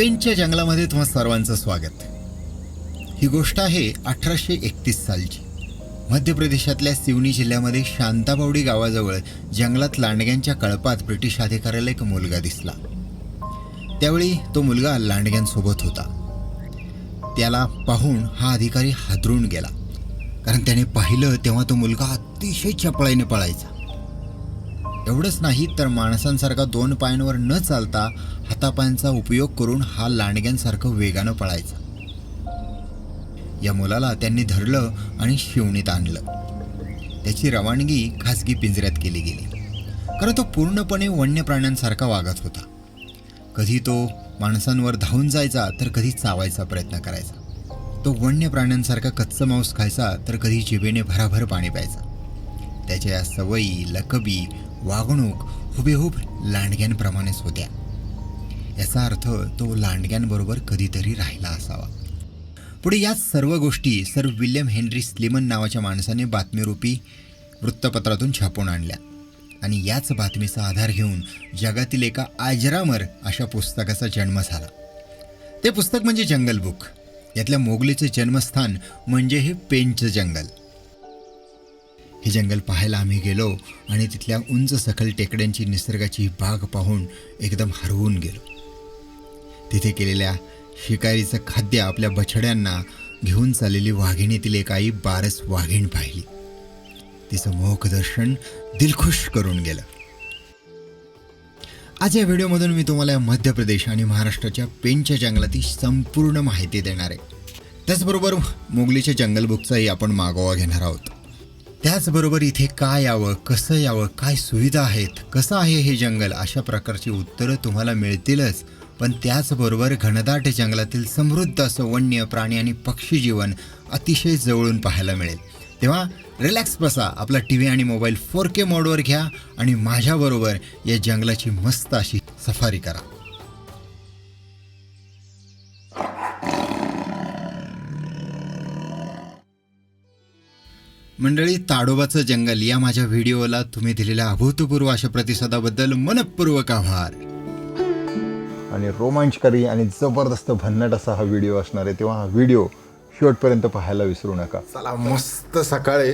पेंचच्या जंगलामध्ये तुम्हा सर्वांचं स्वागत. ही गोष्ट आहे 1831 सालची. मध्य प्रदेशातल्या सिवनी जिल्ह्यामध्ये शांताबावडी गावाजवळ जंगलात लांडग्यांच्या कळपात ब्रिटिश अधिकाऱ्याला एक मुलगा दिसला. त्यावेळी तो मुलगा लांडग्यांसोबत होता. त्याला पाहून हा अधिकारी हादरून गेला, कारण त्याने पाहिलं तेव्हा तो मुलगा अतिशय चपळाईने पळायचा. एवढंच नाही तर माणसांसारखा 2 पायांवर न चालता हातापायांचा उपयोग करून हा लांडग्यांसारखं वेगानं पळायचा. या मुलाला त्यांनी धरलं आणि शिवणीत आणलं. त्याची रवानगी खासगी पिंजऱ्यात केली गेली, कारण तो पूर्णपणे वन्य प्राण्यांसारखा वागत होता. कधी तो माणसांवर धावून जायचा तर कधी चावायचा प्रयत्न करायचा. तो वन्य प्राण्यांसारखा कच्चं मांस खायचा तर कधी जिभेने भराभर पाणी प्यायचा. त्याच्या या सवयी, लकबी, वागणूक हुबेहूब लांडग्यांप्रमाणेच होत्या. याचा अर्थ तो लांडग्यांबरोबर कधीतरी राहिला असावा. पुढे याच सर्व गोष्टी सर विल्यम हेनरी स्लीमन नावाच्या माणसाने बातमीरूपी वृत्तपत्रातून छापून आणल्या आणि याच बातमीचा आधार घेऊन जगातील एका अजरामर अशा पुस्तकाचा जन्म झाला. ते पुस्तक म्हणजे जंगल बुक. यातल्या मोगलीचे जन्मस्थान म्हणजे हे पेंचचं जंगल. हे जंगल पाहायला आम्ही गेलो आणि तिथल्या उंच सखल टेकड्यांची निसर्गाची बाग पाहून एकदम हरवून गेलो. तिथे केलेल्या शिकारीचं खाद्य आपल्या बछड्यांना घेऊन चाललेली वाघिणीतील एक आई बारस वाघीण पाहिली. तिचं मोहक दर्शन दिलखुश करून गेलं. आज या व्हिडिओमधून मी तुम्हाला मध्य प्रदेश आणि महाराष्ट्राच्या पेंचच्या जंगलातील संपूर्ण माहिती देणार आहे. त्याचबरोबर मोगलीच्या जंगल बुकचाही आपण मागोवा घेणार आहोत. त्याचबरोबर इथे काय यावं, कसं यावं, काय सुविधा आहेत, कसं आहे हे जंगल, अशा प्रकारची उत्तरं तुम्हाला मिळतीलच. पण त्याचबरोबर घनदाट जंगलातील समृद्ध असं वन्य प्राणी आणि पक्षी जीवन अतिशय जवळून पाहायला मिळेल. तेव्हा रिलॅक्स बसा, आपला TV आणि मोबाईल 4K मोडवर घ्या आणि माझ्याबरोबर या जंगलाची मस्त अशी सफारी करा. मंडळी, ताडोबाचं जंगल या माझ्या व्हिडिओला तुम्ही दिलेल्या अभूतपूर्व अशा प्रतिसादाबद्दल मनपूर्वक आभार. आणि रोमांचकारी आणि जबरदस्त भन्नाट असा हा व्हिडिओ असणार आहे, तेव्हा हा व्हिडिओ शेवटपर्यंत पाहायला विसरू नका. चला, मस्त सकाळी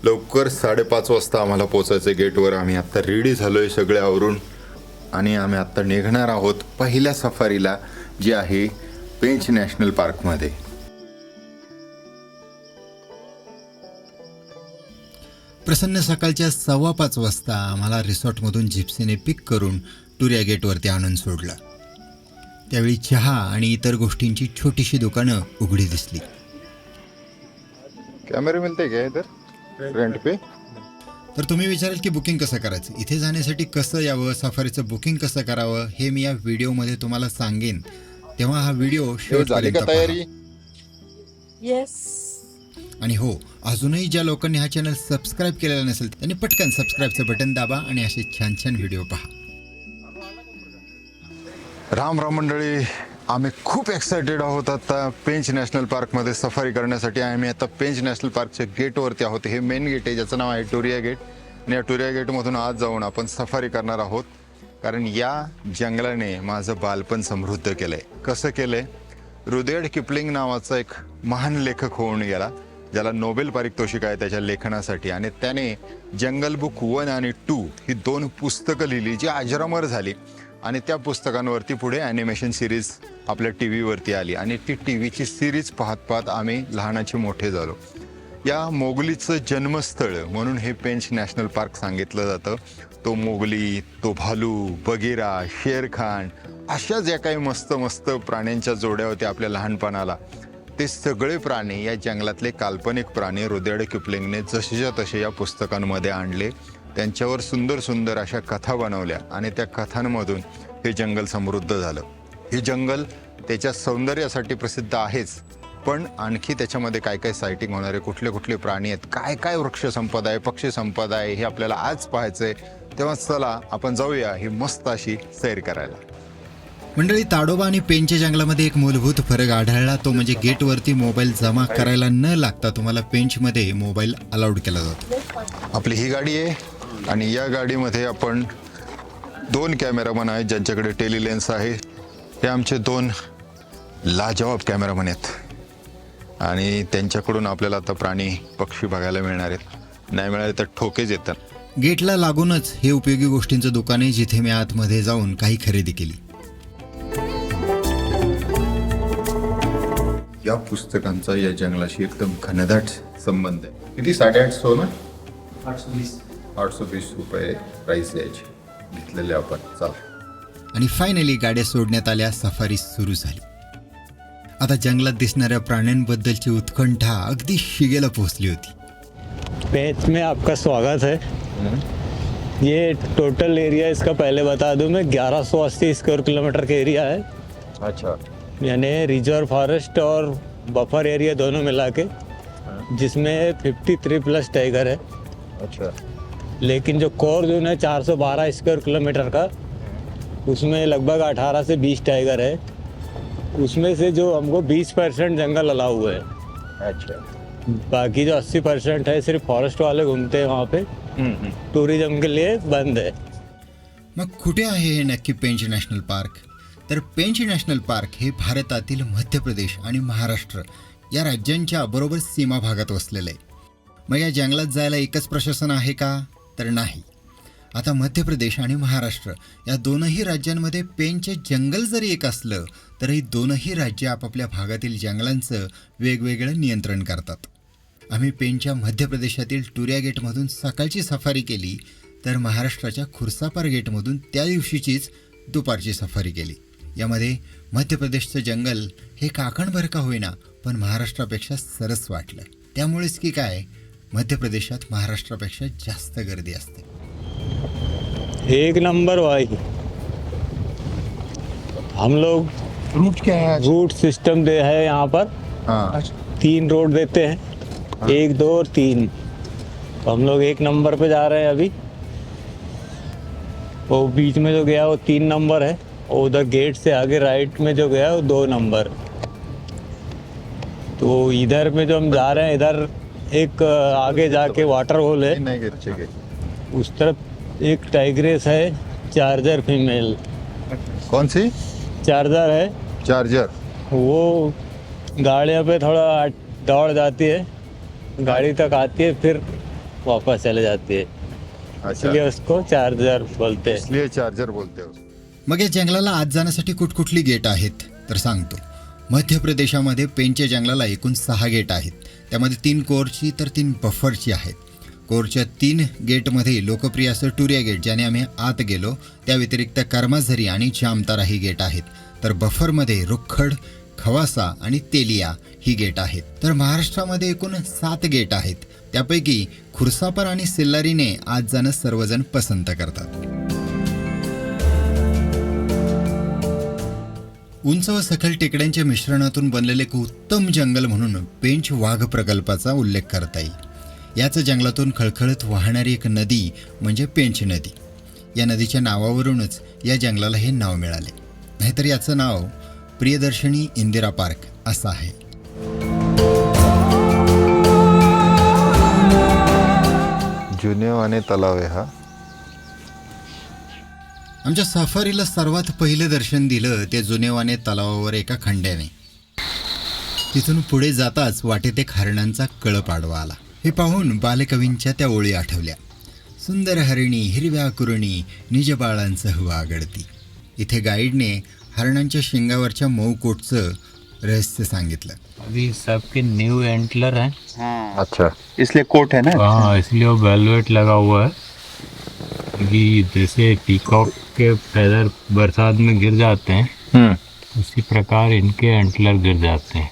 लवकर 5:30 वाजता आम्हाला पोचायचं गेटवर. आम्ही आत्ता रेडी झालोय सगळे आवरून आणि आम्ही आत्ता निघणार आहोत पहिल्या सफारीला, जी आहे पेंच नॅशनल पार्कमध्ये. प्रसन्न सकाळच्या 5:15 वाजता आम्हाला रिसॉर्टमधून जिप्सीने पिक करून टुरिया गेटवरती आणून सोडलं. त्यावेळी चहा आणि इतर गोष्टींची छोटीशी दुकानं उघडी दिसली. कॅमेरा मिळते का इधर रेंट पे? तर तुम्ही विचाराल की बुकिंग कसं करायचं, इथे जाण्यासाठी कसं यावं, सफारीचं बुकिंग कसं करावं, हे मी या व्हिडिओमध्ये तुम्हाला सांगेन. तेव्हा हा व्हिडिओ शेवटपर्यंत तयारी. येस. आणि हो, अजूनही ज्या लोकांनी हा चॅनल सबस्क्राईब केलेला नसेल त्यांनी पटकन सबस्क्राईबचं बटन दाबा आणि असे छान छान व्हिडिओ पहा. राम राम मंडळी, आम्ही खूप एक्सायटेड आहोत आता पेंच नॅशनल पार्कमध्ये सफारी करण्यासाठी. आम्ही आता पेंच नॅशनल पार्कच्या गेटवरती आहोत. हे मेन गेट आहे, ज्याचं नाव आहे टुरिया गेट. आणि या टुरिया गेटमधून आज जाऊन आपण सफारी करणार आहोत, कारण या जंगलाने माझं बालपण समृद्ध केलं आहे. कसं केलं आहे? रुडयार्ड किपलिंग नावाचा एक महान लेखक होऊन गेला, ज्याला नोबेल पारितोषिक आहे त्याच्या लेखनासाठी. आणि त्याने जंगल बुक 1 आणि 2 ही 2 पुस्तकं लिहिली, जी अजरामर झाली. आणि त्या पुस्तकांवरती पुढे ॲनिमेशन सिरीज आपल्या TV वरती आली आणि ती TVची सिरीज पाहत पाहत आम्ही लहानाचे मोठे झालो. या मोगलीचं जन्मस्थळ म्हणून हे पेंच नॅशनल पार्क सांगितलं जातं. तो मोगली, तो भालू, बगिरा, शेरखान, अशा ज्या काही मस्त मस्त प्राण्यांच्या जोड्या होत्या आपल्या लहानपणाला, ते सगळे प्राणी या जंगलातले काल्पनिक प्राणी रुडयार्ड किपलिंगने जसेच्या तसे या पुस्तकांमध्ये आणले. त्यांच्यावर सुंदर सुंदर अशा कथा बनवल्या आणि त्या कथांमधून हे जंगल समृद्ध झालं. हे जंगल त्याच्या सौंदर्यासाठी प्रसिद्ध आहेच, पण आणखी त्याच्यामध्ये काय काय सायटिंग होणारे, कुठले कुठले प्राणी आहेत, काय काय वृक्ष संपदा आहे, पक्षी संपदा आहे, हे आपल्याला आज पाहायचं आहे. तेव्हा चला आपण जाऊया ही मस्त अशी सैर करायला. मंडळी, ताडोबा आणि पेंचच्या जंगलामध्ये एक मूलभूत फरक आढळला, तो म्हणजे गेटवरती मोबाईल जमा करायला न लागता तुम्हाला पेंचमध्ये मोबाईल अलाउड केला जातो. आपली ही गाडी आहे आणि या गाडीमध्ये आपण 2 कॅमेरामन आहेत ज्यांच्याकडे टेलिलेन्स आहे. हे आमचे 2 लाजवाब कॅमेरामन आहेत आणि त्यांच्याकडून आपल्याला आता प्राणी पक्षी बघायला मिळणार आहेत. नाही मिळाले तर ठोकेच येतात. गेटला लागूनच हे उपयोगी गोष्टींचं दुकान आहे, जिथे मी आतमध्ये जाऊन काही खरेदी केली. या पुस्तकांचा या जंगलाशी एकदम घनदाट संबंध आहे. किती 850 ना 820 रुपये प्राइस यायची. घेतलेले आपण. चला. आणि फायनली गाड्या सोडण्यात आल्या. सफारी सुरू झाली. आता जंगलात दिसणाऱ्या प्राण्यांबद्दलची उत्कंठा अगदी शिगेला पोहोचली होती. पेंच में आपका स्वागत है. ये टोटल एरिया इसका पहले बता दूं मैं 1180 स्क्वायर किलोमीटर का एरिया है. अच्छा. यानी रिजर्व फॉरेस्ट और बफर एरिया दोनों मिला के, जिसमें 53+ टाइगर है. अच्छा. लेकिन जो कोर जोन है 412 स्क्वायर किलोमीटर का, उसमें लगभग 18 से 20 टाइगर है. उसमें से जो हमको 20% जंगल अलाउ हुआ है. अच्छा. बाकी जो 80% है सिर्फ फॉरेस्ट वाले घूमते हैं वहाँ पे. टूरिज्म के लिए बंद है. मग कुठे आहे हे नक्की पेंच नॅशनल पार्क? तर पेंच नॅशनल पार्क हे भारतातील मध्य प्रदेश आणि महाराष्ट्र या राज्यांच्या बरोबर सीमा भागात वसलेलं आहे. मग या जंगलात जायला एकच प्रशासन आहे का? तर नाही. आता मध्य प्रदेश आणि महाराष्ट्र या दोनही राज्यांमध्ये पेंचचे जंगल जरी एक असलं तरी दोनही राज्य आपापल्या भागातील जंगलांचं वेगवेगळं नियंत्रण करतात. आम्ही पेंचच्या मध्य प्रदेशातील टुरिया गेटमधून सकाळची सफारी केली, तर महाराष्ट्राच्या खुर्सापार गेटमधून त्या दिवशीचीच दुपारची सफारी केली. यामध्ये मध्य प्रदेशचं जंगल हे काकणभर का होईना पण महाराष्ट्रापेक्षा सरस वाटलं. त्यामुळेच की काय, मध्य प्रदेशात महाराष्ट्रापेक्षा जास्त गर्दी असते. एक नंबर भाई. हम लोग रूट क्या है? रूट सिस्टम दे है यहाँ पर. हाँ. 3 रोड देते हैं. 1, 2 और 3. तो हम लोग 1 नंबर पे जा रहे हैं अभी. वो बीच में जो गया वो 3 नंबर है, और उधर गेट से आगे राइट में जो गया वो 2 नंबर. तो इधर में जो हम जा रहे हैं, इधर एक आगे जाके वाटर होल है. नहीं गए, ठीक है. उस तरफ एक टाइग्रेस है, चार्जर फीमेल. कौन सी? चार्जर है. चार्जर. वो गाड़ियों पे थोड़ा दौड़ जाती है, गाड़ी तक आती है, फिर वापस चले जाती है. अच्छा. इसलिए उसको चार्जर बोलते हैं. इसलिए चार्जर बोलते हो. मग या जंगलाला आत जाण्यासाठी कुठकुठली गेट आहेत तर सांगतो. मध्य प्रदेशामध्ये पेंचच्या जंगलाला एकूण 6 गेट आहेत. त्यामध्ये 3 कोरची तर 3 बफरची आहेत. कोरच्या 3 गेटमध्ये लोकप्रिय असं टुरिया गेट, ज्याने आम्ही आत गेलो. त्या व्यतिरिक्त कर्माझरी आणि जामतारा ही गेट आहेत. तर बफरमध्ये रुखड, खवासा आणि तेलिया ही गेट आहेत. तर महाराष्ट्रामध्ये एकूण 7 गेट आहेत. त्यापैकी खुर्सापार आणि सिल्लारीने आत जाणं सर्वजण पसंत करतात. उंच व सखल टेकड्यांच्या मिश्रणातून बनलेले एक उत्तम जंगल म्हणून पेंच वाघ प्रकल्पाचा उल्लेख करता येईल. याच जंगलातून खळखळत वाहणारी एक नदी म्हणजे पेंच नदी. या नदीच्या नावावरूनच या जंगलाला हे नाव मिळाले. नाहीतर याचं नाव प्रियदर्शनी इंदिरा पार्क असं आहे. जुनेवाने तलाव आहे हा. आमच्या सफारीला सर्वात पहिलं दर्शन दिलं ते जुनेवाने तलावावर एका खंड्याने. तिथून पुढे जाताच वाटेत एक हरणांचा कळप आडवा आला. हे पाहून बालकवींच्या त्या ओळी आठवल्या. सुंदर हरिणी हिरव्या कुरणी निज बाळांसह वागडती. इथे गाईडने हरणांच्या शिंगावरच्या मऊ कोटचं रहस्य सांगितलं. अभी सबके न्यू एंटलर हैं. अच्छा. इसलिए कोट है ना. हाँ, इसलिए वो वेलवेट लगा हुआ है. कि जैसे पीकॉक के फेदर बरसात में गिर जाते हैं, उसी प्रकार इनके एंटलर गिर जाते हैं.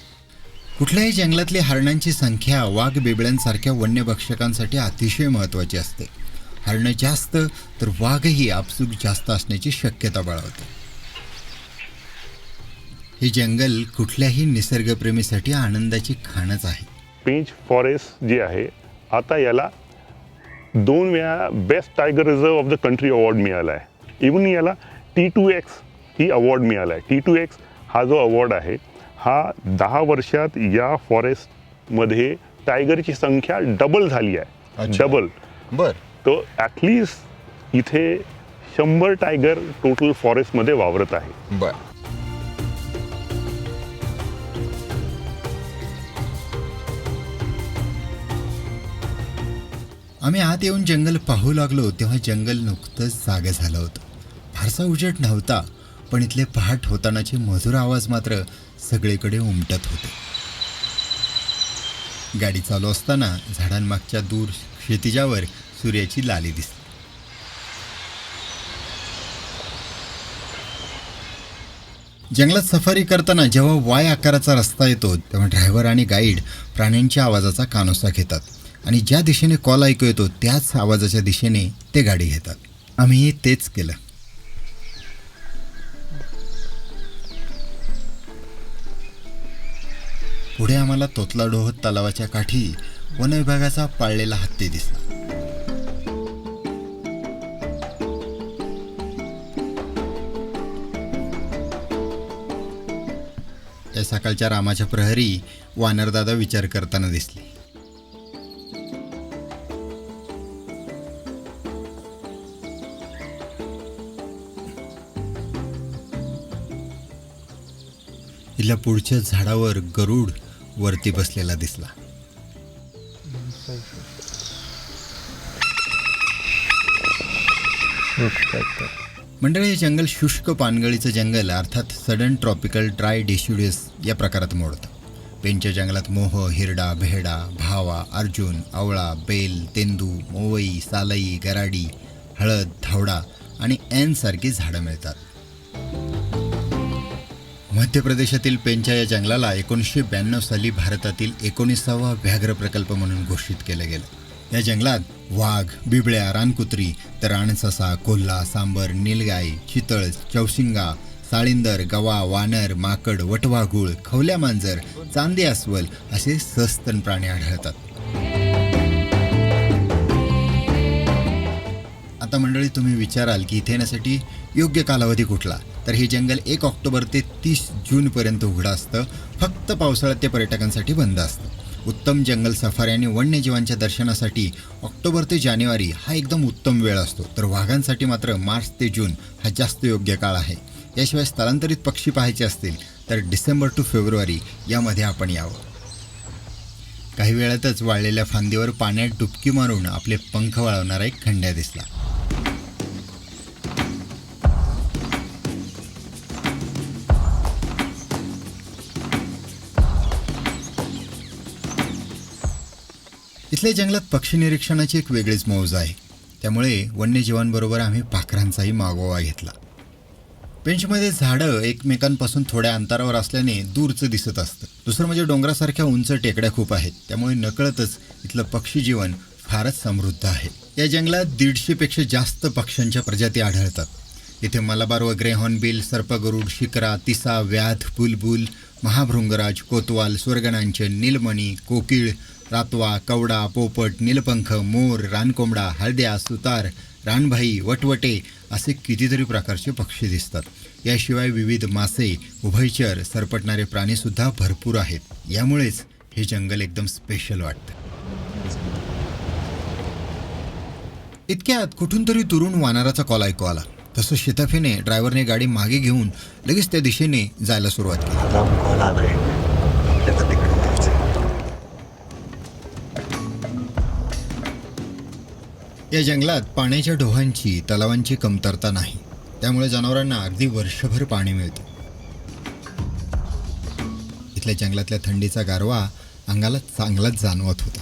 कुठल्याही जंगलातली हरणांची संख्या वाघ बिबळ्यांसारख्या वन्य भक्षकांसाठी अतिशय महत्त्वाची असते. हरणं जास्त तर वाघही आपसूक जास्त असण्याची शक्यता बाळगते. हे जंगल कुठल्याही निसर्गप्रेमीसाठी आनंदाची खाणच आहे. पेंच फॉरेस्ट जे आहे, आता याला 2 वेळा best tiger reserve of the country award मिळाला आहे. इव्हन याला T2X ही अवॉर्ड मिळाला आहे. T2X हा जो अवॉर्ड आहे हा 10 वर्षात या फॉरेस्टमध्ये टायगरची संख्या डबल झाली आहे. डबल. बर. तो ॲटलिस्ट इथे 100 टायगर टोटल फॉरेस्टमध्ये वावरत आहे. बर. आम्ही आत येऊन जंगल पाहू लागलो तेव्हा जंगल नुकतंच जागं झालं होतं. फारसा उजेड नव्हता, पण इथले पहाट होतानाचे मधुर आवाज मात्र सगळीकडे उमटत होते. गाडी चालू असताना झाडांमागच्या दूर क्षितिजावर सूर्याची लाली दिसली. जंगलात सफारी करताना जेव्हा वाय आकाराचा रस्ता येतो तेव्हा ड्रायव्हर आणि गाईड प्राण्यांच्या आवाजाचा कानोसा घेतात आणि ज्या दिशेने कॉल ऐकू येतो त्याच आवाजाच्या दिशेने ते गाडी घेतात. आम्ही तेच केलं. पुढे आम्हाला तोतलाडोह तलावाच्या काठी वनविभागाचा पाळलेला हत्ती दिसला. त्या सकाळच्या रामाच्या प्रहरी वानरदादा विचार करताना दिसले. इथल्या पुढच्या झाडावर गरुड वरती बसलेला दिसला. मंडळी, हे जंगल शुष्क पानगळीचं जंगल अर्थात सडन ट्रॉपिकल ड्राय डेसिड्युअस या प्रकारात मोडतं. पेनच्या जंगलात मोह, हिरडा, भेडा, भावा, अर्जुन, आवळा, बेल, तेंदू, मोवई, सालई, गराडी, हळद, धावडा आणि सारखी झाडं मिळतात. मध्य प्रदेशातील पेनच्या या जंगलाला 1992 साली भारतातील 19वा व्याघ्र प्रकल्प म्हणून घोषित केलं गेलं. या जंगलात वाघ, बिबळ्या, रानकुत्री, तर रानससा, कोल्हा, सांबर, नीलगाय, चितळ, चौशिंगा, साळींदर, गवा, वानर, माकड, वटवाघूळ, खवल्या मांजर, चांदी अस्वल असे सस्तन प्राणी आढळतात. आता मंडळी, तुम्ही विचाराल की इथे येण्यासाठी योग्य कालावधी कुठला? तर हे जंगल 1 ऑक्टोबर ते 30 जूनपर्यंत उघडं असतं. फक्त पावसाळ्यात ते पर्यटकांसाठी बंद असतं. उत्तम जंगल सफारी आणि वन्यजीवांच्या दर्शनासाठी ऑक्टोबर ते जानेवारी हा एकदम उत्तम वेळ असतो. तर वाघांसाठी मात्र मार्च ते जून हा जास्त योग्य काळ आहे. याशिवाय स्थलांतरित पक्षी पाहायचे असतील तर डिसेंबर टू फेब्रुवारी यामध्ये आपण यावं. काही वेळातच वाळलेल्या फांदीवर पाण्यात डुबकी मारून आपले पंख वळवणारा एक खंड्या दिसला. इथल्या जंगलात पक्षी निरीक्षणाची एक वेगळीच मौज आहे. त्यामुळे वन्यजीवांबरोबर आम्ही पाखरांचाही मागोवा घेतला. पेंचमध्ये झाडं एकमेकांपासून थोड्या अंतरावर असल्याने दूरचं दिसत असतं. दुसरं म्हणजे डोंगरासारख्या उंच टेकड्या खूप आहेत. त्यामुळे नकळतच इथलं पक्षी जीवन फारच समृद्ध आहे. या जंगलात 150पेक्षा जास्त पक्ष्यांच्या प्रजाती आढळतात. इथे मलाबार व ग्रे हॉर्नबिल, सर्पगरुड, शिकरा, तिसा, व्याध, बुलबुल, महाभृंगराज, कोतवाल, स्वर्गनांचन, नीलमणी, कोकिळ, रातवा, कवडा, पोपट, नीलपंख, मोर, रानकोंबडा, हळद्या, सुतार, रानभाई, वटवटे असे कितीतरी प्रकारचे पक्षी दिसतात. याशिवाय विविध मासे, उभयचर, सरपटणारे प्राणीसुद्धा भरपूर आहेत. यामुळेच हे जंगल एकदम स्पेशल वाटतं. इतक्यात कुठून तरी दुरून वानराचा कॉल ऐकू आला. तसं शिताफीने ड्रायव्हरने गाडी मागे घेऊन लगेच त्या दिशेने जायला सुरुवात केली. या जंगलात पाण्याच्या डोहांची, तलावांची कमतरता नाही. त्यामुळे जनावरांना अगदी वर्षभर पाणी मिळतं. इथल्या जंगलातल्या थंडीचा गारवा अंगाला चांगलाच जाणवत होता.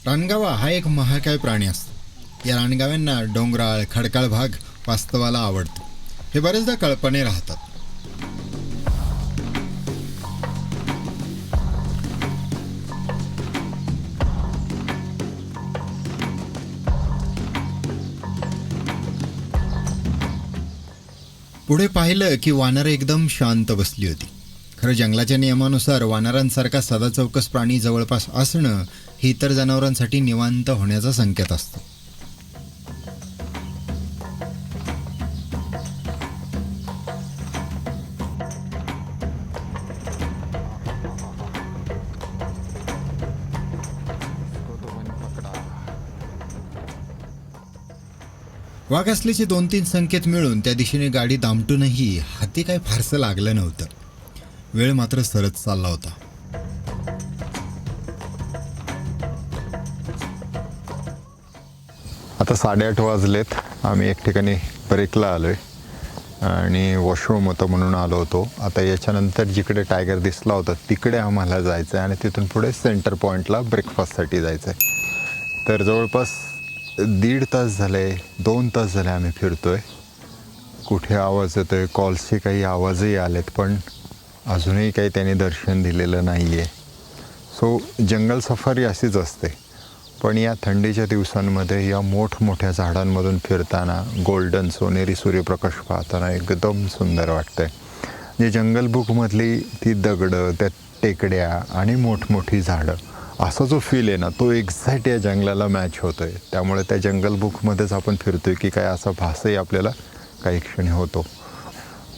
रानगावा हा एक महाकाय प्राणी असतो. या रानगाव्यांना डोंगराळ, खडकाळ भाग वास्तवाला आवडतो. हे बरेचदा कळपणे राहतात. पुढे पाहिलं की वानरं एकदम शांत बसली होती. खरं जंगलाच्या नियमानुसार वानरांसारखा सदाचौकस प्राणी जवळपास असणं हे इतर जनावरांसाठी निवांत होण्याचा संकेत असतो. वाघ असल्याचे 2-3 संकेत मिळून त्या दिशेने गाडी दामटूनही हाती काय फारसं लागलं नव्हतं. वेळ मात्र सरत चालला होता. आता 8:30 वाजलेत. आम्ही एक ठिकाणी ब्रेकला आलो आहे आणि वॉशरूम होतं म्हणून आलो होतो. आता याच्यानंतर जिकडे टायगर दिसला होता तिकडे आम्हाला जायचं आहे आणि तिथून पुढे सेंटर पॉईंटला ब्रेकफास्टसाठी जायचं आहे. तर जवळपास 1.5 तास झाले, 2 तास झाले आम्ही फिरतो आहे. कुठे आवाज येतो आहे, कॉल्सचे काही आवाजही आलेत, पण अजूनही काही त्यांनी दर्शन दिलेलं नाही आहे. सो जंगल सफारी अशीच असते. पण या थंडीच्या दिवसांमध्ये या मोठमोठ्या झाडांमधून फिरताना गोल्डन सोनेरी सूर्यप्रकाश पाहताना एकदम सुंदर वाटतंय. जे जंगल बुकमधली ती दगडं, त्या टेकड्या आणि मोठमोठी झाडं, असा जो फील आहे ना, तो एक्झॅक्ट या जंगलाला मॅच होतो आहे. त्यामुळे त्या जंगल बुकमध्येच आपण फिरतोय की काय असा भासही आपल्याला काही क्षणी होतो.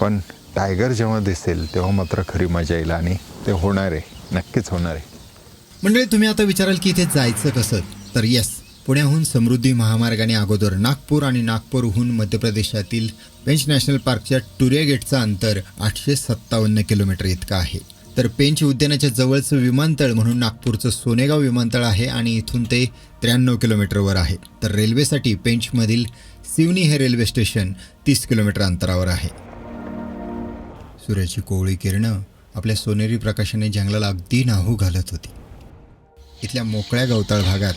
पण टायगर जेव्हा दिसेल तेव्हा मात्र खरी मजा येईल आणि ते होणार आहे, नक्कीच होणार आहे. मंडळी, तुम्ही आता विचाराल की इथे जायचं कसं? तर येस, पुण्याहून समृद्धी महामार्गाने अगोदर नागपूर आणि नागपूरहून मध्य प्रदेशातील पेंच नॅशनल पार्कच्या टुरिया गेटचं अंतर 857 किलोमीटर इतकं आहे. तर पेंच उद्यानाच्या जवळचं विमानतळ म्हणून नागपूरचं सोनेगाव विमानतळ आहे आणि इथून ते 93 किलोमीटरवर आहे. तर रेल्वेसाठी पेंचमधील सिवनी हे रेल्वे स्टेशन 30 किलोमीटर अंतरावर आहे. सूर्याची कोवळी किरणं आपल्या सोनेरी प्रकाशाने जंगलाला अगदी न्हाऊ घालत होती. इथल्या मोकळ्या गवताळ भागात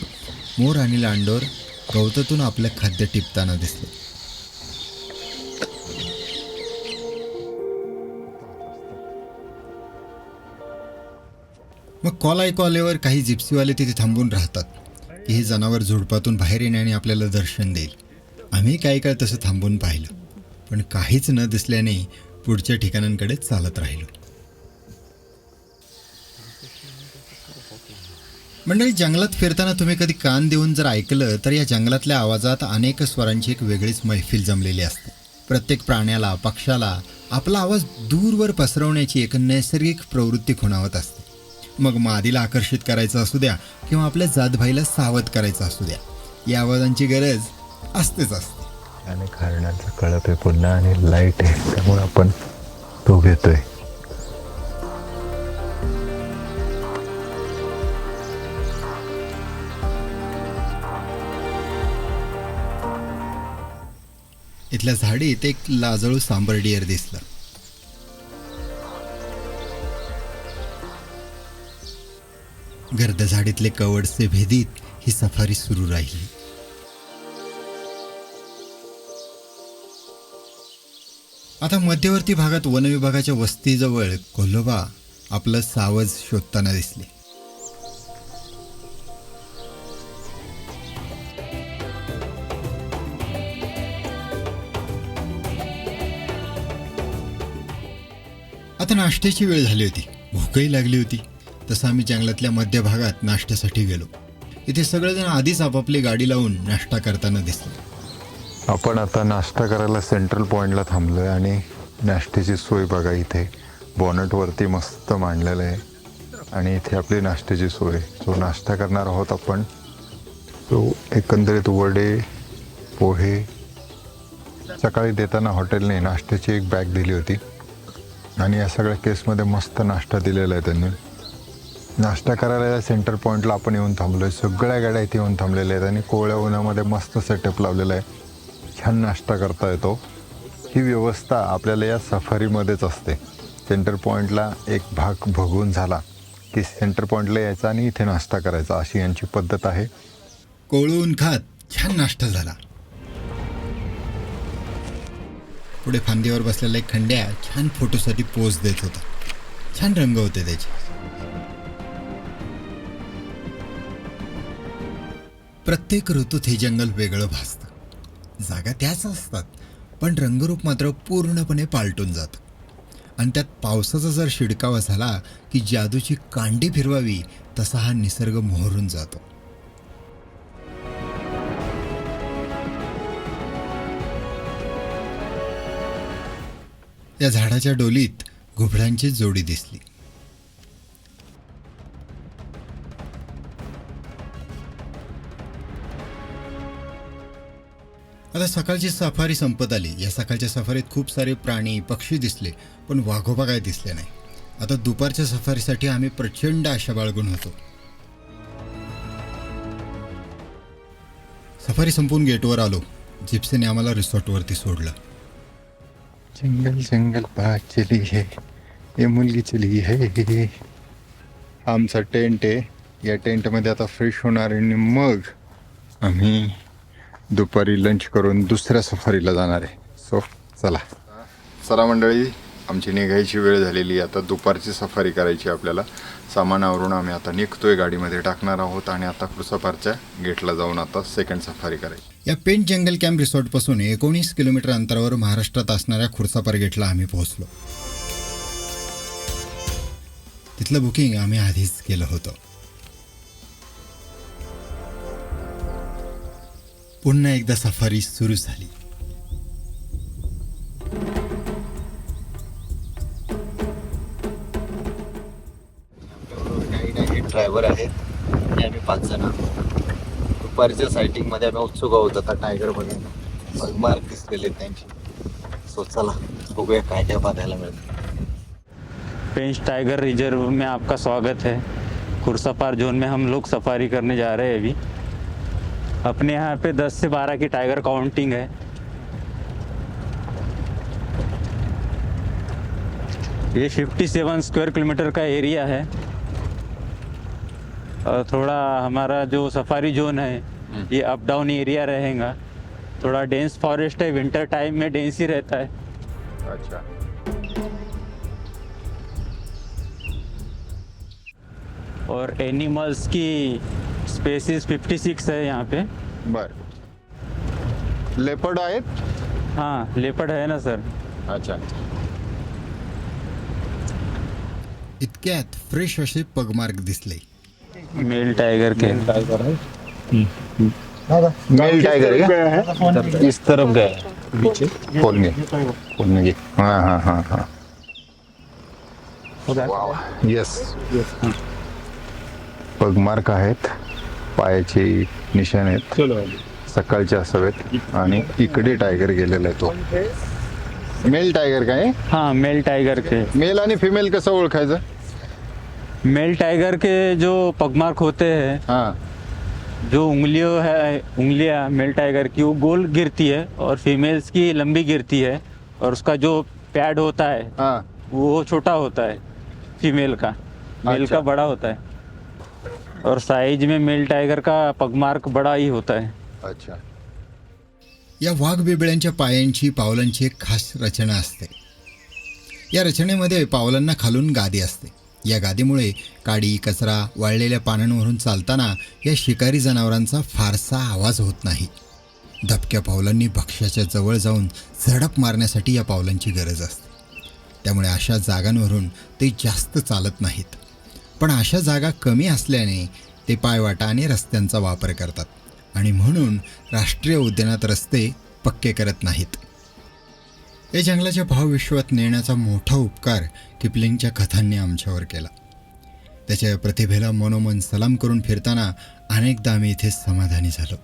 मोर आणि लांडोर गवतातून आपलं खाद्य टिपताना दिसले. मग कॉल ऐकू आल्यावर काही जिप्सीवाले तिथे थांबून राहतात की हे जनावर झुडपातून बाहेर येणे आणि आपल्याला दर्शन देईल. आम्ही काही काळ तसं थांबून पाहिलं, पण काहीच न दिसल्याने पुढच्या ठिकाणांकडे चालत राहिलो. मंडळी, जंगलात फिरताना तुम्ही कधी कान देऊन जर ऐकलं तर या जंगलातल्या आवाजात अनेक स्वरांची एक वेगळीच मैफिल जमलेली असते. प्रत्येक प्राण्याला, पक्षाला आपला आवाज दूरवर पसरवण्याची एक नैसर्गिक प्रवृत्ती खुणावत असते. मग मादीला आकर्षित करायचं असू द्या किंवा आपल्या जातभाईला सावध करायचं असू द्या, या आवाजांची गरज असतेच असते. आणि हरणाचा कळप आहे पुन्हा आणि लाईट आहे, त्यामुळे आपण तो घेतोय. इथल्या झाडीत एक लाजळू सांबर डिअर दिसलं. गर्द झाडीतले कवडसे भेदीत ही सफारी सुरू राहिली. आता मध्यवर्ती भागात वनविभागाच्या वस्तीजवळ कोल्होबा आपलं सावज शोधताना दिसले. आता नाश्त्याची वेळ झाली होती, भूकही लागली होती. तसं आम्ही जंगलातल्या मध्य भागात नाश्त्यासाठी गेलो. इथे सगळेजण आधीच आपापली गाडी लावून नाश्ता करताना दिसले. आपण आता नाश्ता करायला सेंट्रल पॉईंटला थांबलो आहे आणि नाश्त्याची सोय बघा, इथे बॉनटवरती मस्त मांडलेलं आहे आणि इथे आपली नाश्त्याची सोय. जो नाश्ता करणार आहोत आपण, तो एकंदरीत वडे, पोहे. सकाळी देताना हॉटेलने नाश्त्याची एक बॅग दिली होती आणि या सगळ्या केसमध्ये मस्त नाश्ता दिलेला आहे त्यांनी. नाश्ता करायला या सेंटर पॉईंटला आपण येऊन थांबलो आहे. सगळ्या गाड्या इथे येऊन थांबलेल्या आहेत आणि कोवळ्या उन्हामध्ये मस्त सेटअप लावलेला आहे. छान नाश्ता करता येतो. ही व्यवस्था आपल्याला या सफारीमध्येच असते. सेंटर पॉईंटला एक भाग बघून झाला की सेंटर पॉईंटला यायचा आणि इथे नाश्ता करायचा, अशी यांची पद्धत आहे. कोळून खात छान नाश्ता झाला. पुढे फांदीवर बसलेला एक खंड्या छान फोटोसाठी पोज देत होता. छान रंग होते त्याचे. प्रत्येक ऋतूत हे जंगल वेगळं भासतं. जागा त्याच असतात, पण रंगरूप मात्र पूर्णपणे पालटून जातं. आणि त्यात पावसाचा जर शिडकावा झाला की जादूची कांडी फिरवावी तसा हा निसर्ग मोहरून जातो. या झाडाच्या डोलीत घुबडांची जोडी दिसली. आता सकाळची सफारी संपत आली. या सकाळच्या सफारीत खूप सारे प्राणी, पक्षी दिसले, पण वाघोबा काय दिसले नाही. आता दुपारच्या सफारीसाठी आम्ही प्रचंड आशा बाळगून होतो. सफारी संपून गेटवर आलो. जिप्सीने आम्हाला रिसॉर्टवरती सोडलं. जंगल जंगल बाग चली है, ये मुलगी चली है. आमचा टेंट आहे. या टेंटमध्ये आता फ्रेश होणार आणि मग आम्ही दुपारी लंच करून दुसऱ्या सफारीला जाणार आहे. सो चला मंडळी, आमची निघायची वेळ झालेली. आता दुपारची सफारी करायची आपल्याला. सामानावरून आम्ही आता निघतोय, गाडीमध्ये टाकणार आहोत आणि आता खुर्सापारच्या गेटला जाऊन आता सेकंड सफारी करायची. या पेंच जंगल कॅम्प रिसॉर्टपासून 19 किलोमीटर अंतरावर महाराष्ट्रात असणाऱ्या खुर्सापार गेटला आम्ही पोहोचलो. तिथलं बुकिंग आम्ही आधीच केलं होतं. पुन्हा एकदा सफारी सुरू झाली. ड्रायव्हर आहेत आणि आम्ही 5 जण आहोत. दुपारच्या सायटिंगमध्ये आम्ही उत्सुक आहोत आता टायगर बघून. मार्क दिसलेले त्यांची. सो चला बघूया काय काय बघायला मिळतं. पेंच टाइगर रिजर्व में आपका स्वागत है. खुर्सापार जोन में हम लोग सफारी करने जा रहे हैं अभी. अपने यहाँ पे 10 से 12 की टाइगर काउंटिंग है. ये 57 स्क्वायर किलोमीटर का एरिया है और थोड़ा हमारा जो सफारी जोन है ये अप डाउन एरिया रहेगा. थोड़ा डेंस फॉरेस्ट है. विंटर टाइम में डेंस ही रहता है. अच्छा. और एनिमल्स की स्पेसिस 56 है यहाँ पे. बर. लेपर्ड आहेत. हाँ लेपर्ड है ना सर. अच्छा. इतक्यात फ्रेश असे पगमार्क दिसले. मेल टाइगर के मेल टाइगर है. इस तरफ गए. खोलने घे. हाँ. येस. पगमार्क आहेत, पायाचे निशाण आहेत, सकाळचे असावेत. आणि इकडे टायगर गेलेला आहे तो. मेल टायगर काय? हाँ मेल टाइगर के. मेल आणि फिमेल कसं ओळखायचं? मेल टाइगर के जो पगमार्क होते हैं, हाँ. जो उंगलियां मेल टाइगर की वो गोल गिरती है और फीमेल्स की लंबी गिरती है. और उसका जो पैड होता है हाँ. वो छोटा होता है फीमेल का. मेल अच्छा. का बड़ा होता है. और साइज में मेल टाइगर का पगमार्क बड़ा ही होता है. अच्छा. या वाघ बिबळ्यांच्या पायांची पावलांची एक खास रचना असते. या रचनेमध्ये पावलांना खालून गादी असते. या गादीमुळे काडी, कचरा, वाळलेल्या पानांवरून चालताना या शिकारी जनावरांचा फारसा आवाज होत नाही. दबक्या पावलांनी भक्ष्याच्या जवळ जाऊन झडप मारण्यासाठी या पावलांची गरज असते. त्यामुळे अशा जागांवरून ते जास्त चालत नाहीत. पण अशा जागा कमी असल्याने ते पायवाटा आणि रस्त्यांचा वापर करतात आणि म्हणून राष्ट्रीय उद्यानात रस्ते पक्के करत नाहीत. या जंगलाच्या भावविश्वात नेण्याचा मोठा उपकार किपलिंगच्या कथांनी आमच्यावर केला. त्याच्या प्रतिभेला मनोमन सलाम करून फिरताना अनेकदा आम्ही इथे समाधानी झालो.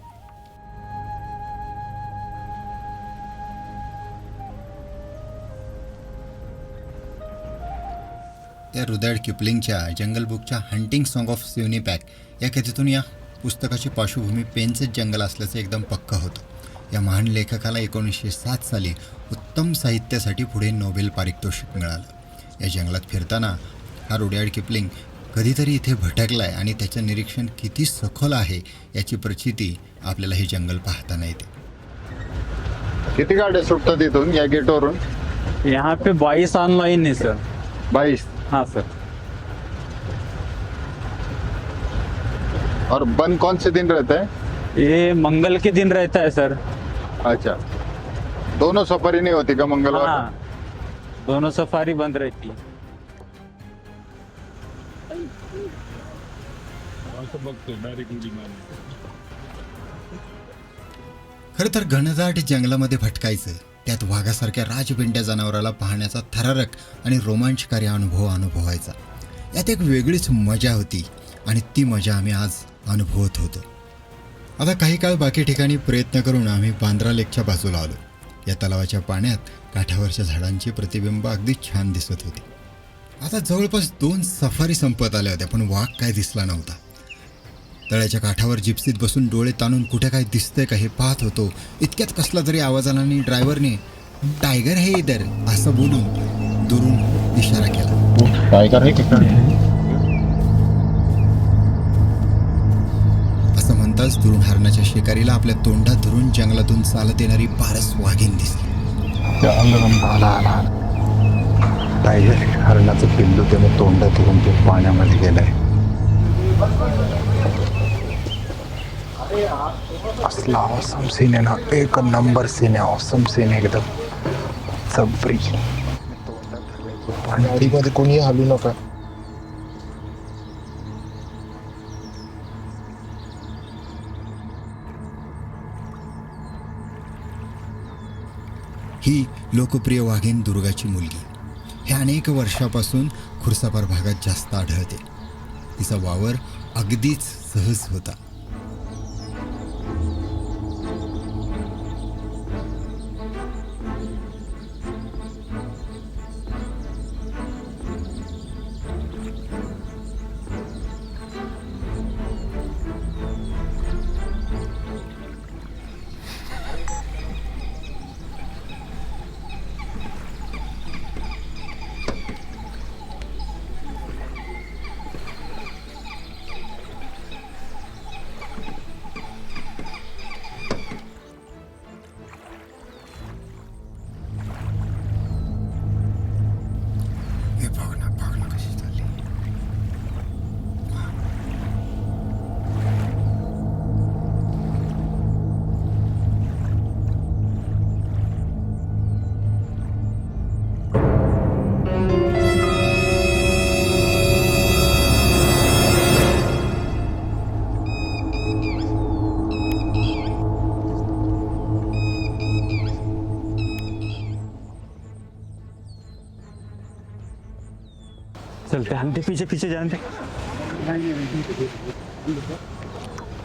त्या रुदार्ड किपलिंगच्या जंगल बुकच्या हंटिंग सॉंग ऑफ सिवनीपॅक या कथेतून या पुस्तकाची पार्श्वभूमी पेंचच जंगल असल्याचं एकदम पक्का होतं. या महान लेखकाला 1907 साली उत्तम साहित्यासाठी पुढे नोबेल पारितोषिक मिळालं. या जंगलात फिरताना हा रुडयार्ड किपलिंग कधीतरी इथे भटकलाय आणि त्याचं निरीक्षण किती सखोल आहे याची प्रचिती आपल्याला हे जंगल पाहताना येते. किती गाड्या सुटतात इथून या गेटवरून? यहाँ पे 22 ऑनलाइन है सर. 22. हाँ सर. और बंद कौन से दिन रहता है? ये मंगल के दिन रहता है सर. अच्छा. दोनों सफारी नहीं होती का मंगलवार? हाँ दोनों सफारी बंद रहती है. खरं तर घनदाट जंगलामध्ये भटकायचं, त्यात वाघासारख्या राजपिंट्या जनावराला पाहण्याचा थरारक आणि रोमांचकारी अनुभवायचा, यात एक वेगळीच मजा होती आणि ती मजा आम्ही आज अनुभवत होतो. आता काही काळ बाकी ठिकाणी प्रयत्न करून आम्ही बांद्रा लेकच्या बाजूला आलो. या तलावाच्या पाण्यात काठावरच्या झाडांची प्रतिबिंब अगदी छान दिसत होती. आता जवळपास 2 सफारी संपत आल्या होत्या, पण वाघ काय दिसला नव्हता. तळ्याच्या काठावर जिप्सीत बसून डोळे ताणून कुठे काय दिसतंय का हे पाहत होतो. इतक्यात कसला तरी आवाज आला आणि ड्रायव्हरने टायगर है इधर असं बोलून दुरून इशारा केला. टायगर आहे असं म्हणताच दुरून हरणाच्या शिकारीला आपल्या तोंडात धरून जंगलातून चालत येणारी पारस वाघीण दिसली. टायगर हरणाचं पिल्लू त्याने तोंडात घेऊन ते पाण्यामध्ये गेलंय. असला ऑसम सीन आहे ना, एक नंबर सीन आहे, ऑसम सीन आहे एकदम जबरी. पाण्यामध्ये कोणी हलू नका. ही लोकप्रिय वाघीण दुर्गाची मुलगी. हे अनेक वर्षापासून खुर्सापार भागात जास्त आढळते. तिचा वावर अगदीच सहज होता. हे बघ ना कशी चालली. चलते हम पीछे पीछे जाने दे.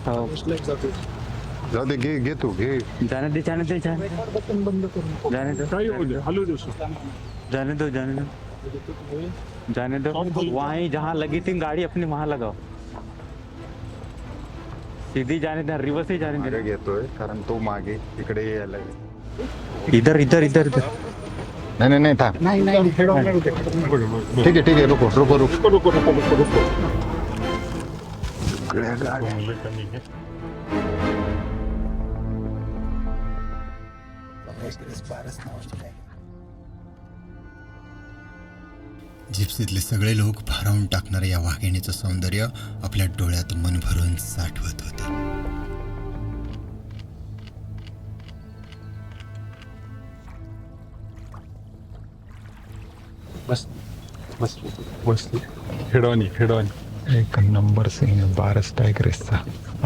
हो. जाऊ दे, घे तू घे. जाने दे जाने दे जाने जाने दो जाने दो वहाँ ही जहाँ लगी थी गाड़ी अपनी वहाँ लगाओ. सीधी जाने दे, रिवर्स ही जाने मागे दे. घेतोय कारण तो मागे इकडे यायला. इधर इधर इधर इधर. नाही थांब. ठीक आहे रुको. सगळ्या गाड्या जिप्सीतले सगळे लोक भारावून टाकणाऱ्या या वाघिणीचं सौंदर्य आपल्या डोळ्यात मन भरून साठवत होते. बस खेळवानी एक नंबर सीन बारस टायगरेसचा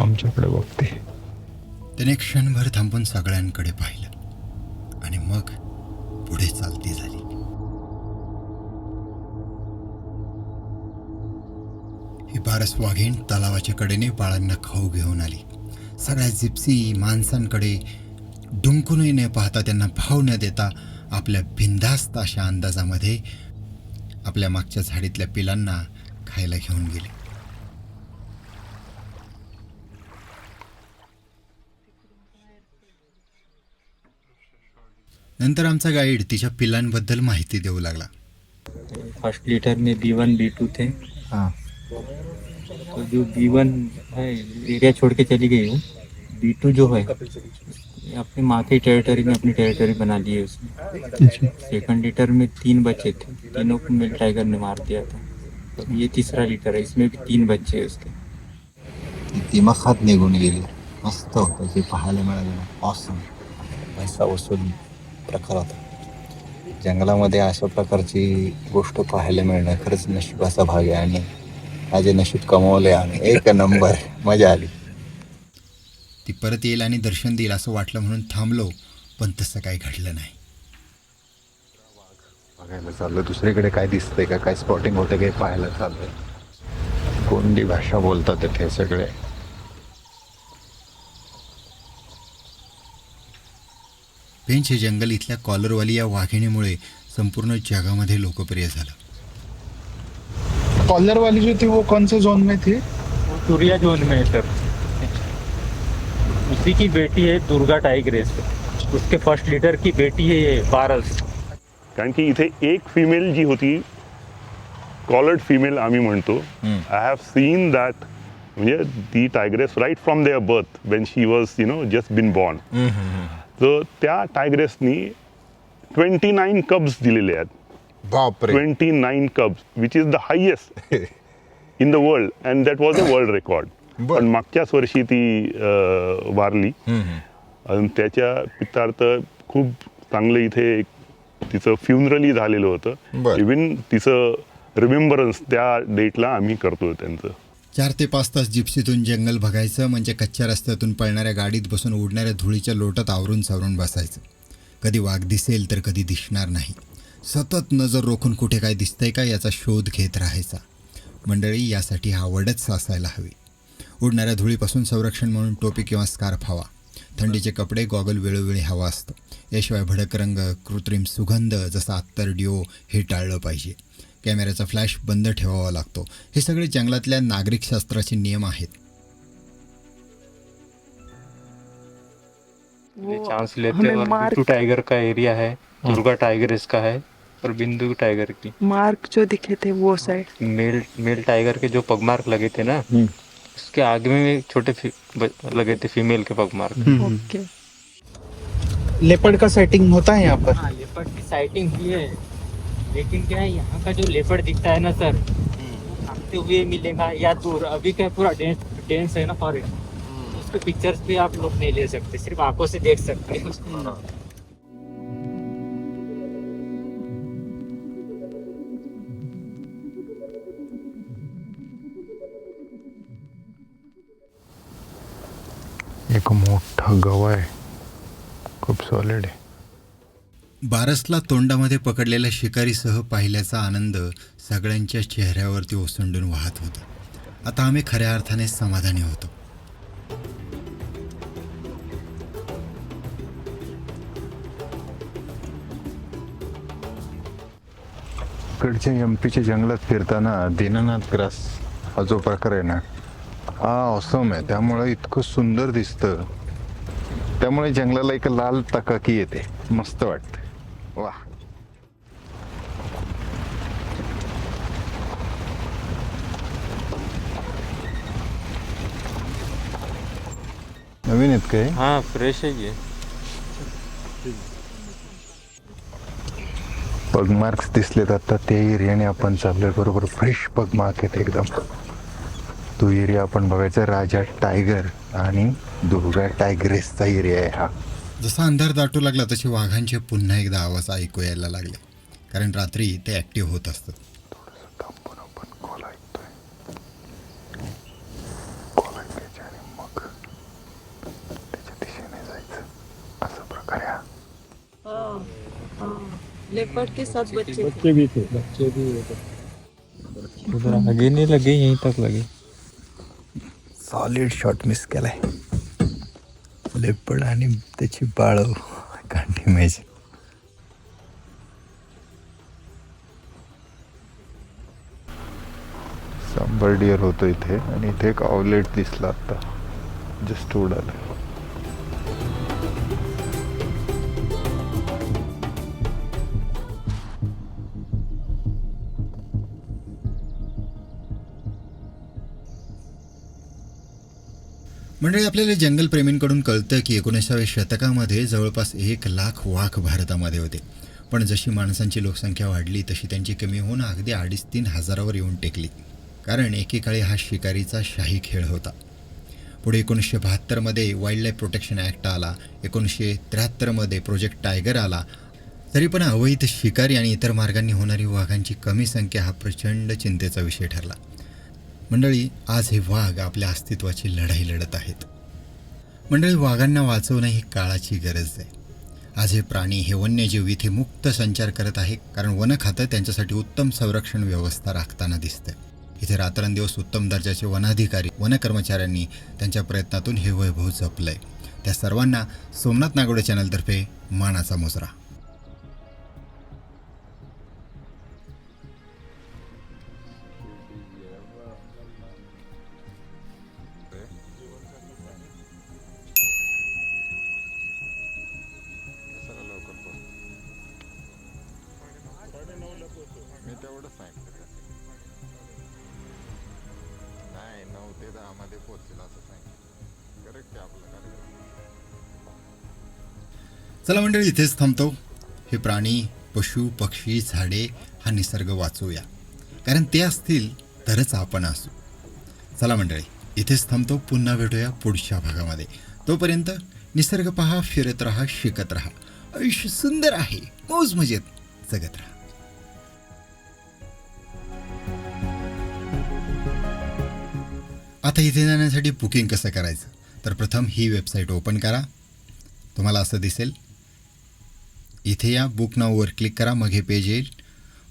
आमच्याकडे बघते. त्याने क्षणभर थांबून सगळ्यांकडे पाहिलं आणि मग पुढे चालती झाली. ही बारस वाघीण तलावाच्या कडेने बाळांना खाऊ घेऊन आली. सगळ्या जिप्सी माणसांकडे डुंकूनही न पाहता, त्यांना भाव न देता आपल्या बिनधास्त अशा अंदाजामध्ये आपल्या मागच्या झाडीतल्या पिलांना खायला घेऊन गेले. नंतर आमचा गाईड तिच्या पिलांबद्दल माहिती देऊ लागला. फर्स्ट लीटर में B1 B2 थे. हाँ. तो जो B1 है एरिया छोड़ के चली गई वो. B2 जो है अपनी माँ की टेरिटरी में अपनी टेरिटरी बना ली है उसने. सेकंड लीटर में 3 बच्चे थे, तीनों को मेल टाइगर ने मार दिया था. तो ये तीसरा लीटर है, इसमें भी 3 बच्चे हैं उसके. दिमाखात निघून गेली. मस्त होतं ते पाहायला मिळालं. ऑसम पैसा वसूल प्रकार होता. जंगलामध्ये अशा प्रकारची गोष्ट पाहायला मिळणं खरंच नशिबाचा भाग आहे आणि माझे नशीब कमवले आम्ही. एक नंबर मजा आली. ती परत येईल आणि दर्शन देईल असं वाटलं म्हणून थांबलो, पण तसं काही घडलं नाही. बघायला चाललं दुसरीकडे काय दिसतंय का, काय स्पॉटिंग होतं काही पाहायला चाललंय. कोंडी भाषा बोलतात ते सगळे. पेंच हे जंगल इथल्या कॉलरवाली या वाघिणीमुळे संपूर्ण जगामध्ये लोकप्रिय झालं. कॉलर वाली जो थी वो कौन से जोन में थी? वो तुरिया जोन में है सर। उसी की बेटी है दुर्गा टाइग्रेस, उसके फर्स्ट लीडर की बेटी है ये पारस। कारण की इथे एक फिमेल जी होती, कॉलर्ड फिमेल आम्ही म्हणतो, आय हॅव सीन दॅट, म्हणजे ती tigress right from their birth when she was just been born. तर त्या टायग्रेसनी 29 कब्स दिलेले आहेत. बापरे. 29 cubs, which is the highest in the world, and that was a world record. पण मागच्याच वर्षी ती वारली. आणि त्याच्या पित्तार्थ खूप चांगलं इथे तिचं फ्युनरली झालेलं होतं. इव्हन तिचं रिमेंबरन्स त्या डेटला आम्ही करतो त्यांचं. 4 ते 5 तास जिप्सीतून जंगल बघायचं म्हणजे कच्च्या रस्त्यातून पळणाऱ्या गाडीत बसून उडणाऱ्या धुळीच्या लोटात आवरून सावरून बसायचं. कधी वाघ दिसेल तर कधी दिसणार नाही. सतत नजर रोखून कुठे काय दिसतंय का याचा शोध घेत राहायचा. मंडळी, यासाठी आवडच असायला हवी. उडणाऱ्या धुळीपासून संरक्षण म्हणून टोपी किंवा स्कार्फ हवा. थंडीचे कपडे, गॉगल वेळोवेळी हवा असतं. याशिवाय भडक रंग, कृत्रिम सुगंध जसा अत्तर, डिओ हे टाळलं पाहिजे. कॅमेऱ्याचा फ्लॅश बंद ठेवावा लागतो. हे सगळे जंगलातल्या नागरिकशास्त्राचे नियम आहेत. चांस लेते हैं, और बिट्टू टाइगर का एरिया है, दुर्गा टाइग्रेस का है, और बिंदु टाइगर की मार्क जो दिखे थे वो साइड मेल टाइगर के जो पगमार्क लगे थे ना, उसके आगे में छोटे लगे थे फीमेल के पगमार्क. ओके. लेपर्ड का सेटिंग होता है यहाँ पर? हाँ, लेपर्ड की साइटिंग हुई है, लेकिन क्या है यहाँ का जो लेपर्ड दिखता है ना सर, भागते हुए मिलेगा या दूर. अभी क्या पूरा डेंस है ना फॉरेस्ट, उसके पिक्चर्स भी आप लोग नहीं ले सकते, सिर्फ आंखों से देख सकते हैं उसको. एक मोठं गव आहे, खूप सॉलिड आहे. बारसला तोंडामध्ये पकडलेल्या शिकारीसह पाहिल्याचा आनंद सगळ्यांच्या चेहऱ्यावरती ओसंडून वाहत होता. आता आम्ही खऱ्या अर्थाने समाधानी होतो. इकडच्या एमपीच्या जंगलात फिरताना दीनानाथ ग्रास हा जो प्रकार आहे ना, हा ऑसम आहे. त्यामुळे इतकं सुंदर दिसतं. त्यामुळे जंगलाला एक लाल तकाकी येते, मस्त वाटतं. वा. नवीन आहेत काय? हाँ फ्रेश है ये. पगमार्क्स दिसलेत आता. त्या एरियाने आपण चाललोय. बरोबर फ्रेश पगमार्क आहेत एकदम. तो एरिया आपण बघायचा राजा टायगर आणि दुर्गा टायग्रेसचा एरिया आहे हा. जसा अंधार दाटू लागला तसे वाघांचे पुन्हा एकदा आवाज ऐकू यायला लागले, कारण रात्री ते ॲक्टिव्ह होत असतात. थांबून आपण कॉल ऐकतोय. कॉल ऐकायचे आणि मग त्याच्या दिशेने जायचं, असा प्रकार आहे हा. लेपर्ड के साथ बच्चे थे. बच्चे भी थे. उधर आगे नहीं लगे, यहीं तक लगे. सॉलिड शॉट मिस केलाय. लेपर्ड आणि त्याची बाळं, कांट इमॅजिन. सांबर डिअर होतो इथे, आणि इथे एक आउलेट दिसला आता, जस्ट उडाला. म्हणजे आपल्याला जंगलप्रेमींकडून कळतं की 19व्या शतकामध्ये जवळपास 1 लाख वाघ भारतामध्ये होते. पण जशी माणसांची लोकसंख्या वाढली तशी त्यांची कमी होऊन अगदी 2,500-3 हजारावर येऊन टेकली. कारण एकेकाळी हा शिकारीचा शाही खेळ होता. पुढे 1972मध्ये वाईल्ड लाईफ प्रोटेक्शन ॲक्ट आला. 1973मध्ये प्रोजेक्ट टायगर आला. तरी पण अवैध शिकारी आणि इतर मार्गांनी होणारी वाघांची कमी संख्या हा प्रचंड चिंतेचा विषय ठरला. मंडळी, आज हे वाघ आपल्या अस्तित्वाची लढाई लढत आहेत. मंडळी, वाघांना वाचवणं ही काळाची गरज आहे. आज हे प्राणी, हे वन्यजीव इथे मुक्त संचार करत आहे, कारण वन खातं त्यांच्यासाठी उत्तम संरक्षण व्यवस्था राखताना दिसतं. इथे रात्रंदिवस उत्तम दर्जाचे वनाधिकारी, वनकर्मचाऱ्यांनी त्यांच्या प्रयत्नातून हे वैभव जपलं आहे. त्या सर्वांना सोमनाथ नागोडे चॅनलतर्फे मानाचा मुजरा. एवढं सांगितलं नाही 9 ते 10 मध्ये पोहोचेल असं सांगितलं. करेक्ट आहे आपलं कार्यक्रम. चला मंडळी, इथेच थांबतो. हे प्राणी, पशु, पक्षी, झाडे, हा निसर्ग वाचवूया, कारण ते असतील तरच आपण असू. चला मंडळी, इथेच थांबतो. पुन्हा भेटूया पुढच्या भागामध्ये. तोपर्यंत निसर्ग पहा, फिरत राहा, शिकत राहा. आयुष्य सुंदर आहे, मौज मजेत जगत राहा. आता इथे जाण्यासाठी बुकिंग कसं करायचं, तर प्रथम ही वेबसाईट ओपन करा. तुम्हाला असं दिसेल. इथे या, बुक नाववर क्लिक करा. मग हे पेज येईल.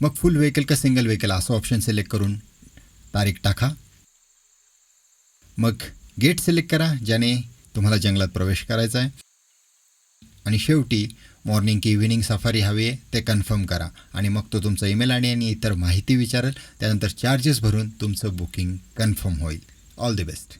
मग फुल व्हेकल का सिंगल व्हेकल असं ऑप्शन सिलेक्ट करून तारीख टाका. मग गेट सिलेक्ट करा, ज्याने तुम्हाला जंगलात प्रवेश करायचा आहे. आणि शेवटी मॉर्निंग की इव्हिनिंग सफारी हवी आहे ते कन्फर्म करा. आणि मग तो तुमचा ईमेल आणि इतर माहिती विचारेल. त्यानंतर चार्जेस भरून तुमचं बुकिंग कन्फर्म होईल. All the best.